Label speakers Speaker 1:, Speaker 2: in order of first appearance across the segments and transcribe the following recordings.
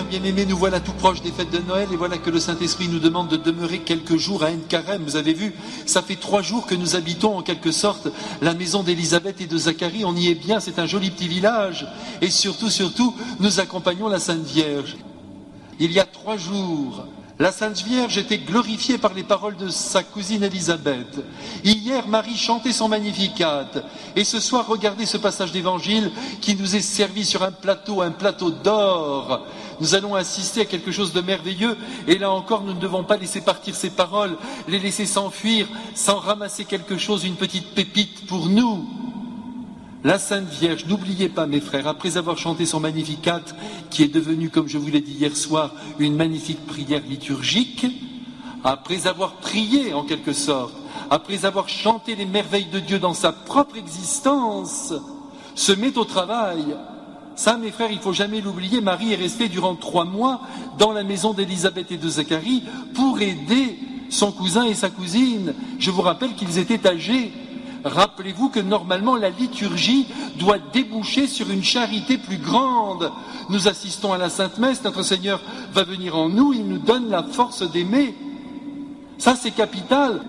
Speaker 1: frères bien-aimés, nous voilà tout proches des fêtes de Noël et voilà que le Saint-Esprit nous demande de demeurer quelques jours à Ein-Carem. Vous avez vu, ça fait 3 jours que nous habitons en quelque sorte la maison d'Élisabeth et de Zacharie. On y est bien, c'est un joli petit village. Et surtout, nous accompagnons la Sainte Vierge. Il y a 3 jours, la Sainte Vierge était glorifiée par les paroles de sa cousine Élisabeth. Hier, Marie chantait son Magnificat. Et ce soir, regardez ce passage d'évangile qui nous est servi sur un plateau d'or. Nous allons assister à quelque chose de merveilleux. Et là encore, nous ne devons pas laisser partir ces paroles, les laisser s'enfuir, sans ramasser quelque chose, une petite pépite pour nous. La Sainte Vierge, n'oubliez pas mes frères, après avoir chanté son Magnificat, qui est devenu, comme je vous l'ai dit hier soir, une magnifique prière liturgique, après avoir prié en quelque sorte, après avoir chanté les merveilles de Dieu dans sa propre existence, se met au travail. Ça, mes frères, il ne faut jamais l'oublier, Marie est restée durant 3 mois dans la maison d'Élisabeth et de Zacharie pour aider son cousin et sa cousine. Je vous rappelle qu'ils étaient âgés. Rappelez-vous que normalement la liturgie doit déboucher sur une charité plus grande. Nous assistons à la Sainte Messe, notre Seigneur va venir en nous, il nous donne la force d'aimer. Ça c'est capital.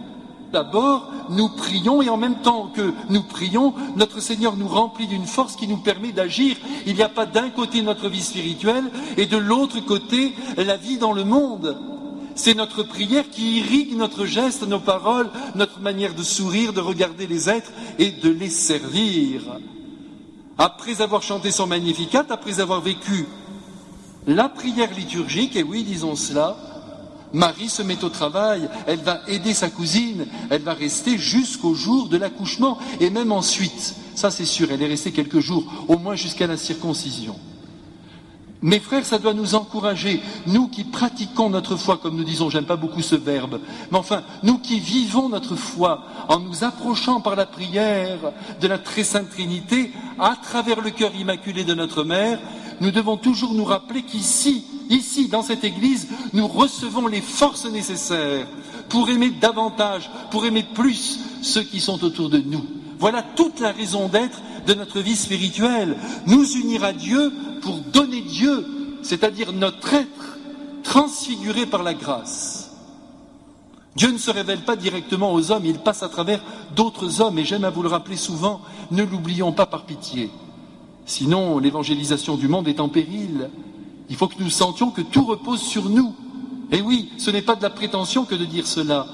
Speaker 1: D'abord, nous prions et en même temps que nous prions, notre Seigneur nous remplit d'une force qui nous permet d'agir. Il n'y a pas d'un côté notre vie spirituelle et de l'autre côté la vie dans le monde. C'est notre prière qui irrigue notre geste, nos paroles, notre manière de sourire, de regarder les êtres et de les servir. Après avoir chanté son Magnificat, après avoir vécu la prière liturgique, et oui, disons cela, Marie se met au travail, elle va aider sa cousine, elle va rester jusqu'au jour de l'accouchement, et même ensuite, ça c'est sûr, elle est restée quelques jours, au moins jusqu'à la circoncision. Mes frères, ça doit nous encourager, nous qui pratiquons notre foi, comme nous disons, j'aime pas beaucoup ce verbe, mais enfin, nous qui vivons notre foi en nous approchant par la prière de la très sainte Trinité, à travers le cœur immaculé de notre Mère, nous devons toujours nous rappeler qu'ici, dans cette Église, nous recevons les forces nécessaires pour aimer davantage, pour aimer plus ceux qui sont autour de nous. Voilà toute la raison d'être de notre vie spirituelle, nous unir à Dieu pour donner Dieu, c'est-à-dire notre être, transfiguré par la grâce. Dieu ne se révèle pas directement aux hommes, il passe à travers d'autres hommes, et j'aime à vous le rappeler souvent, ne l'oublions pas par pitié. Sinon, l'évangélisation du monde est en péril. Il faut que nous sentions que tout repose sur nous. Et oui, ce n'est pas de la prétention que de dire cela.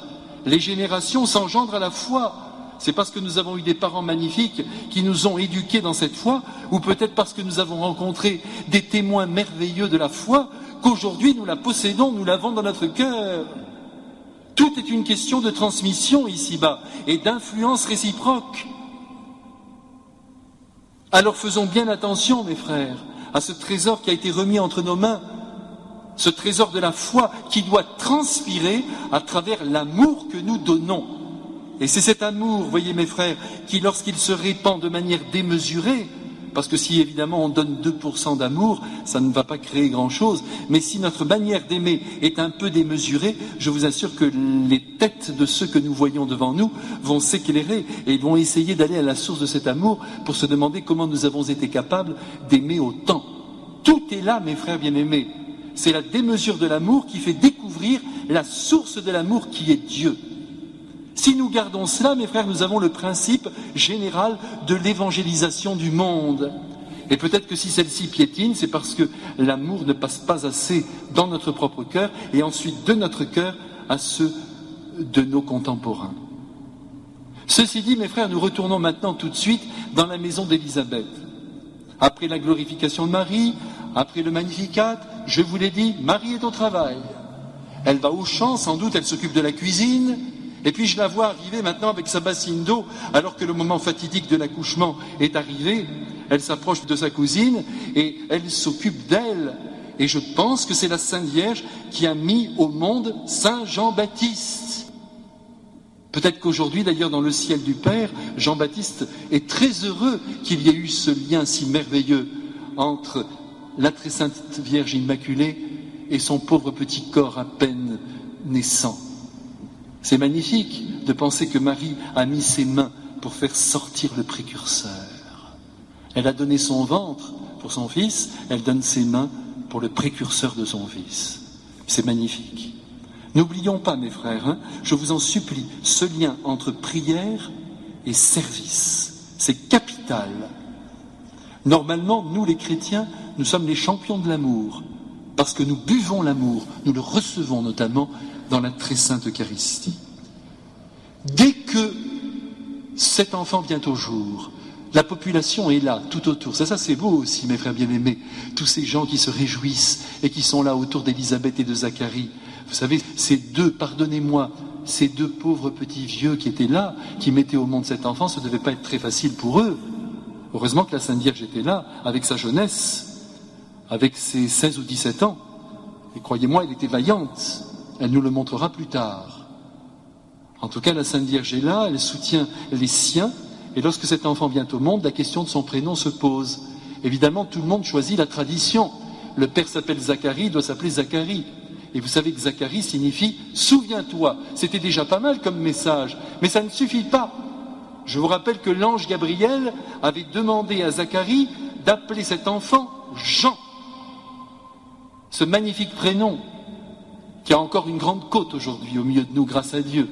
Speaker 1: Les générations s'engendrent à la foi. C'est parce que nous avons eu des parents magnifiques qui nous ont éduqués dans cette foi, ou peut-être parce que nous avons rencontré des témoins merveilleux de la foi, qu'aujourd'hui nous la possédons, nous l'avons dans notre cœur. Tout est une question de transmission ici-bas et d'influence réciproque. Alors faisons bien attention, mes frères, à ce trésor qui a été remis entre nos mains, ce trésor de la foi qui doit transpirer à travers l'amour que nous donnons. Et c'est cet amour, voyez mes frères, qui lorsqu'il se répand de manière démesurée, parce que si évidemment on donne 2% d'amour, ça ne va pas créer grand-chose, mais si notre manière d'aimer est un peu démesurée, je vous assure que les têtes de ceux que nous voyons devant nous vont s'éclairer et vont essayer d'aller à la source de cet amour pour se demander comment nous avons été capables d'aimer autant. Tout est là, mes frères bien-aimés. C'est la démesure de l'amour qui fait découvrir la source de l'amour qui est Dieu. Si nous gardons cela, mes frères, nous avons le principe général de l'évangélisation du monde. Et peut-être que si celle-ci piétine, c'est parce que l'amour ne passe pas assez dans notre propre cœur et ensuite de notre cœur à ceux de nos contemporains. Ceci dit, mes frères, nous retournons maintenant tout de suite dans la maison d'Élisabeth. Après la glorification de Marie, après le Magnificat, je vous l'ai dit, Marie est au travail. Elle va au champ, sans doute, elle s'occupe de la cuisine. Et puis je la vois arriver maintenant avec sa bassine d'eau, alors que le moment fatidique de l'accouchement est arrivé. Elle s'approche de sa cousine et elle s'occupe d'elle. Et je pense que c'est la Sainte Vierge qui a mis au monde Saint Jean-Baptiste. Peut-être qu'aujourd'hui, d'ailleurs, dans le ciel du Père, Jean-Baptiste est très heureux qu'il y ait eu ce lien si merveilleux entre la très Sainte Vierge Immaculée et son pauvre petit corps à peine naissant. C'est magnifique de penser que Marie a mis ses mains pour faire sortir le précurseur. Elle a donné son ventre pour son fils, elle donne ses mains pour le précurseur de son Fils. C'est magnifique. N'oublions pas, mes frères, je vous en supplie, ce lien entre prière et service. C'est capital. Normalement, nous les chrétiens, nous sommes les champions de l'amour, parce que nous buvons l'amour, nous le recevons notamment dans la très sainte Eucharistie. Dès que cet enfant vient au jour, la population est là, tout autour. Ça c'est beau aussi, mes frères bien-aimés. Tous ces gens qui se réjouissent et qui sont là autour d'Élisabeth et de Zacharie. Vous savez, ces deux pauvres petits vieux qui étaient là, qui mettaient au monde cet enfant, ça ne devait pas être très facile pour eux. Heureusement que la Sainte Vierge était là, avec sa jeunesse, avec ses 16 ou 17 ans. Et croyez-moi, elle était vaillante. Elle nous le montrera plus tard. En tout cas, la Sainte Vierge est là, elle soutient les siens. Et lorsque cet enfant vient au monde, la question de son prénom se pose. Évidemment, tout le monde choisit la tradition. Le père s'appelle Zacharie, il doit s'appeler Zacharie. Et vous savez que Zacharie signifie « souviens-toi ». C'était déjà pas mal comme message, mais ça ne suffit pas. Je vous rappelle que l'ange Gabriel avait demandé à Zacharie d'appeler cet enfant Jean. Ce magnifique prénom, qui a encore une grande côte aujourd'hui au milieu de nous, grâce à Dieu.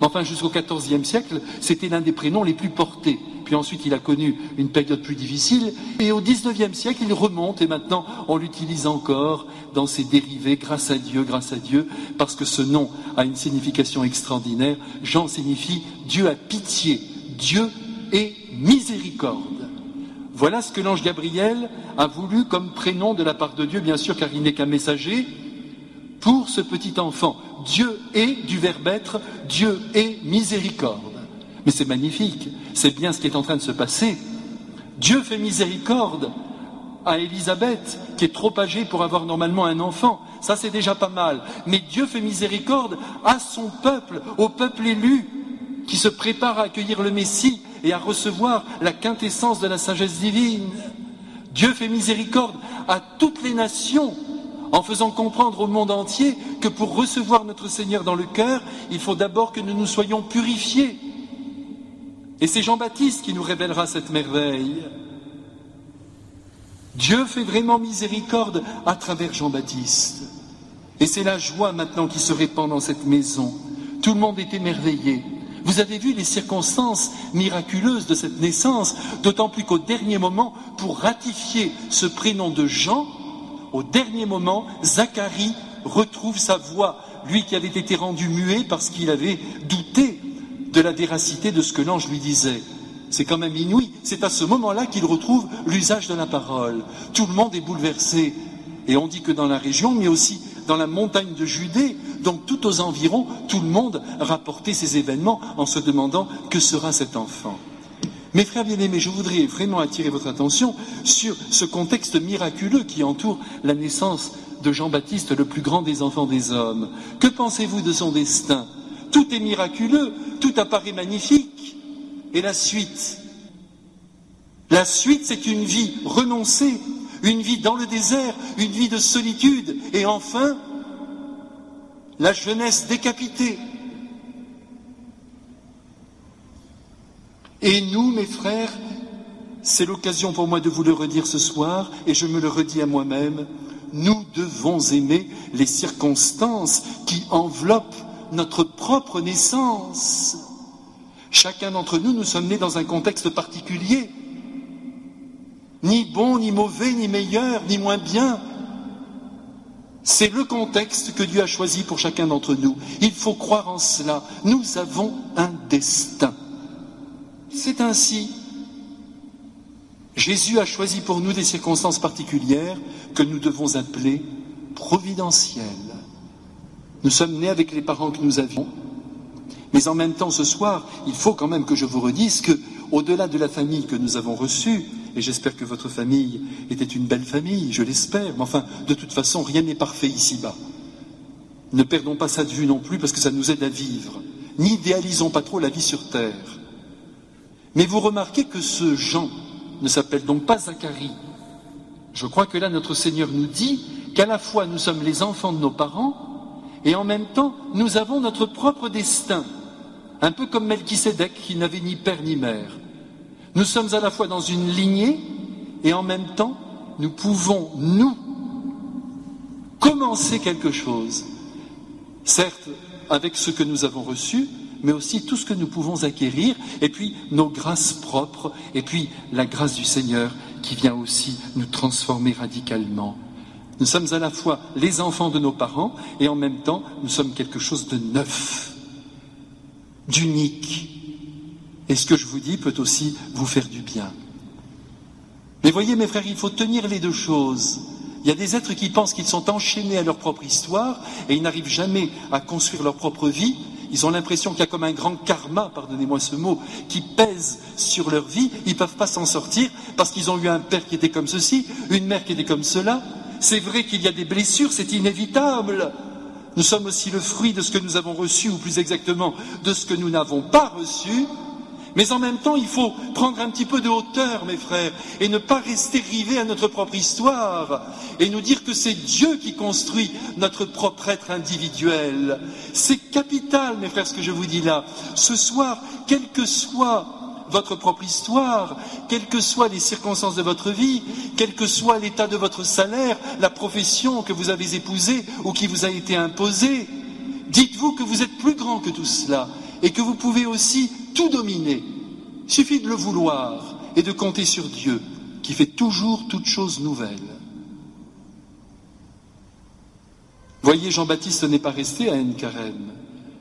Speaker 1: Enfin, jusqu'au XIVe siècle, c'était l'un des prénoms les plus portés. Puis ensuite, il a connu une période plus difficile. Et au XIXe siècle, il remonte et maintenant, on l'utilise encore dans ses dérivés, grâce à Dieu, parce que ce nom a une signification extraordinaire. Jean signifie Dieu a pitié, Dieu est miséricorde. Voilà ce que l'ange Gabriel a voulu comme prénom de la part de Dieu, bien sûr, car il n'est qu'un messager, pour ce petit enfant. Dieu est, du verbe être, Dieu est miséricorde. Mais c'est magnifique, c'est bien ce qui est en train de se passer. Dieu fait miséricorde à Élisabeth, qui est trop âgée pour avoir normalement un enfant. Ça, c'est déjà pas mal. Mais Dieu fait miséricorde à son peuple, au peuple élu, qui se prépare à accueillir le Messie et à recevoir la quintessence de la sagesse divine. Dieu fait miséricorde à toutes les nations, en faisant comprendre au monde entier que pour recevoir notre Seigneur dans le cœur, il faut d'abord que nous nous soyons purifiés. Et c'est Jean-Baptiste qui nous révélera cette merveille. Dieu fait vraiment miséricorde à travers Jean-Baptiste. Et c'est la joie maintenant qui se répand dans cette maison. Tout le monde est émerveillé. Vous avez vu les circonstances miraculeuses de cette naissance, d'autant plus qu'au dernier moment, pour ratifier ce prénom de Jean, au dernier moment, Zacharie retrouve sa voix, lui qui avait été rendu muet parce qu'il avait douté de la véracité de ce que l'ange lui disait. C'est quand même inouï. C'est à ce moment-là qu'il retrouve l'usage de la parole. Tout le monde est bouleversé. Et on dit que dans la région, mais aussi dans la montagne de Judée, donc tout aux environs, tout le monde rapportait ces événements en se demandant que sera cet enfant. Mes frères bien-aimés, je voudrais vraiment attirer votre attention sur ce contexte miraculeux qui entoure la naissance de Jean-Baptiste, le plus grand des enfants des hommes. Que pensez-vous de son destin ? Tout est miraculeux, tout apparaît magnifique. Et la suite ? La suite, c'est une vie renoncée, une vie dans le désert, une vie de solitude. Et enfin, la jeunesse décapitée. Et nous, mes frères, c'est l'occasion pour moi de vous le redire ce soir, et je me le redis à moi-même, nous devons aimer les circonstances qui enveloppent notre propre naissance. Chacun d'entre nous, nous sommes nés dans un contexte particulier, ni bon, ni mauvais, ni meilleur, ni moins bien. C'est le contexte que Dieu a choisi pour chacun d'entre nous. Il faut croire en cela. Nous avons un destin. C'est ainsi. Jésus a choisi pour nous des circonstances particulières que nous devons appeler providentielles. Nous sommes nés avec les parents que nous avions, mais en même temps ce soir, il faut quand même que je vous redise que, au-delà de la famille que nous avons reçue, et j'espère que votre famille était une belle famille, je l'espère, mais enfin, de toute façon, rien n'est parfait ici-bas. Ne perdons pas ça de vue non plus, parce que ça nous aide à vivre. N'idéalisons pas trop la vie sur terre. Mais vous remarquez que ce Jean ne s'appelle donc pas Zacharie. Je crois que là, notre Seigneur nous dit qu'à la fois nous sommes les enfants de nos parents, et en même temps, nous avons notre propre destin. Un peu comme Melchisédek, qui n'avait ni père ni mère. Nous sommes à la fois dans une lignée, et en même temps, nous pouvons, nous, commencer quelque chose. Certes, avec ce que nous avons reçu, mais aussi tout ce que nous pouvons acquérir, et puis nos grâces propres, et puis la grâce du Seigneur qui vient aussi nous transformer radicalement. Nous sommes à la fois les enfants de nos parents, et en même temps, nous sommes quelque chose de neuf, d'unique. Et ce que je vous dis peut aussi vous faire du bien. Mais voyez, mes frères, il faut tenir les deux choses. Il y a des êtres qui pensent qu'ils sont enchaînés à leur propre histoire et ils n'arrivent jamais à construire leur propre vie. Ils ont l'impression qu'il y a comme un grand karma, pardonnez-moi ce mot, qui pèse sur leur vie. Ils ne peuvent pas s'en sortir parce qu'ils ont eu un père qui était comme ceci, une mère qui était comme cela. C'est vrai qu'il y a des blessures, c'est inévitable. Nous sommes aussi le fruit de ce que nous avons reçu, ou plus exactement, de ce que nous n'avons pas reçu. Mais en même temps, il faut prendre un petit peu de hauteur, mes frères, et ne pas rester rivés à notre propre histoire, et nous dire que c'est Dieu qui construit notre propre être individuel. C'est capital, mes frères, ce que je vous dis là. Ce soir, quelle que soit votre propre histoire, quelles que soient les circonstances de votre vie, quel que soit l'état de votre salaire, la profession que vous avez épousée ou qui vous a été imposée, dites-vous que vous êtes plus grand que tout cela, et que vous pouvez aussi tout dominer. Il suffit de le vouloir et de compter sur Dieu, qui fait toujours toutes choses nouvelles. Voyez, Jean-Baptiste n'est pas resté à En-Carem.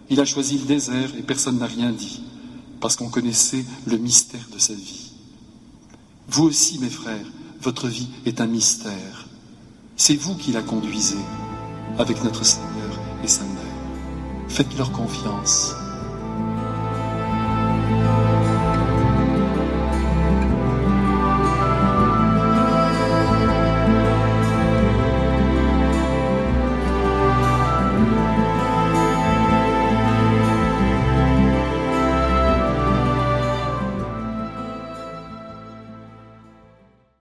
Speaker 1: Il a choisi le désert et personne n'a rien dit, parce qu'on connaissait le mystère de sa vie. Vous aussi, mes frères, votre vie est un mystère. C'est vous qui la conduisez avec notre Seigneur et sa Mère. Faites-leur confiance.